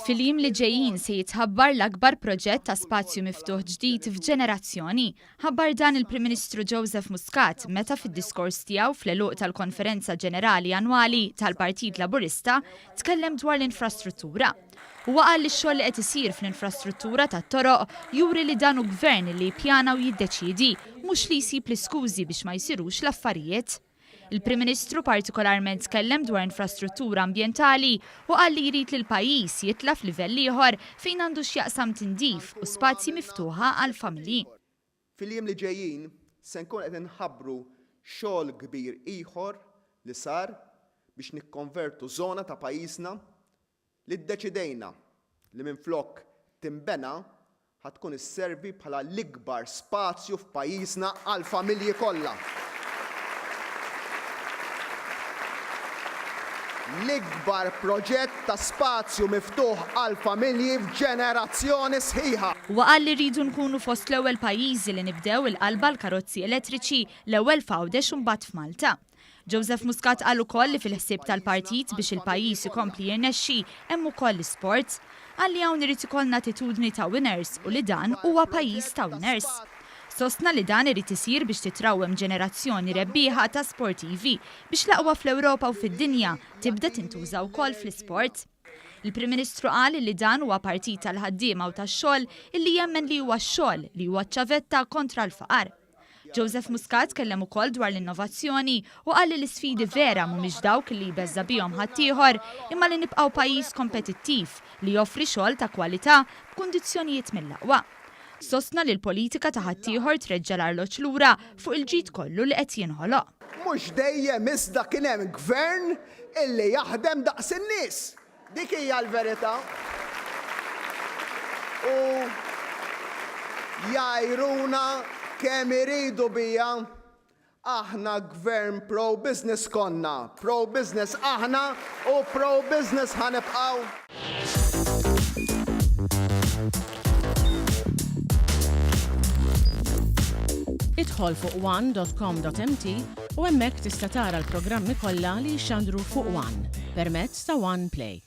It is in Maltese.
Fil-jiem li ġejjin se jitħabbar l-akbar proġett ta' spazju miftuħ ġdid f'ġenerazzjoni. Ħabbar dan il-Prim Ministru Joseph Muscat meta fid-diskors tiegħu fl-għeluq tal-konferenza ġenerali annwali tal-Partit Laburista tkellem dwar l-infrastruttura. Huwa qal li x-xogħol li qed isir fl-infrastruttura tat-toroq juri li dan hu gvern li jippjana u jiddeċiedi, mhux li jsib l-iskużi biex ma jsirux l-affarijiet. Il-Prim Ministru partikolarment tkellem dwar infrastruttura ambjentali u qal li jrid li l-pajjiż jitla f'livell ieħor fejn għandu x'jaqsam tindif u spazji miftuħa għall-familji. Fil-jiem li ġejjin se nkun qed inħabbru xogħol kbir ieħor li sar biex nikkonvertu żona ta' pajjiżna li ddeċidejna li minflok tinbena ħatkun isservi bħala l-ikbar spazju f'pajjiżna għall-familji kollha. L-ikbar proġett ta' spazju miftuħ għall-familji f'ġenerazzjoni sħiħa. Qal li rridu nkunu fost l-ewwel pajjiżi li nibdew il-qalba l-karozzi elettriċi l-ewwel f'Għawdex u mbagħad f'Malta. Joseph Muscat qal ukoll li fil-ħsieb tal-partit biex il-pajjiż ikompli jirnexxi hemm ukoll l-isport, qal li hawn irid ikollna attitudni ta' winners u li dan huwa pajjiż ta' winners. Sostna li dan irid isir biex titrawwem ġenerazzjoni rebbieħa ta' sportivi biex l-aqwa fl-Ewropa u fid-dinja tibda tintuża wkoll fl-isport. Il-Prim Ministru qal li dan huwa partit tal-ħaddiema u tax-xogħol illi jemmen li huwa x-xogħol li huwa ċavetta kontra l-faqar. Joseph Muscat kellem ukoll dwar l-innovazzjoni u qal li l-isfidi vera mhumiex dawk li jbeżza bihom ħaddieħor imma li nibqgħu pajjiż kompetittiv li joffri xogħol ta' kwalità b'kundizzjonijiet mill-aqwa. Sostna li l-politika ta' ħaddieħor treġġa l-arloġġ lura fuq il-ġid kollu li qed jinħoloq. Mhux dejjem iżda kien hemm gvern illi jaħdem daqs in-nies. Dik hija l-verità. U jgħidulna kemm iridu bija aħna gvern pro-business konna, pro-business aħna u pro-business ħanibqgħu. Idħol fuq one.com.mt u hemmhekk tista' tara l-programmi kollha li jxandru fuq One permezz ta' One Play.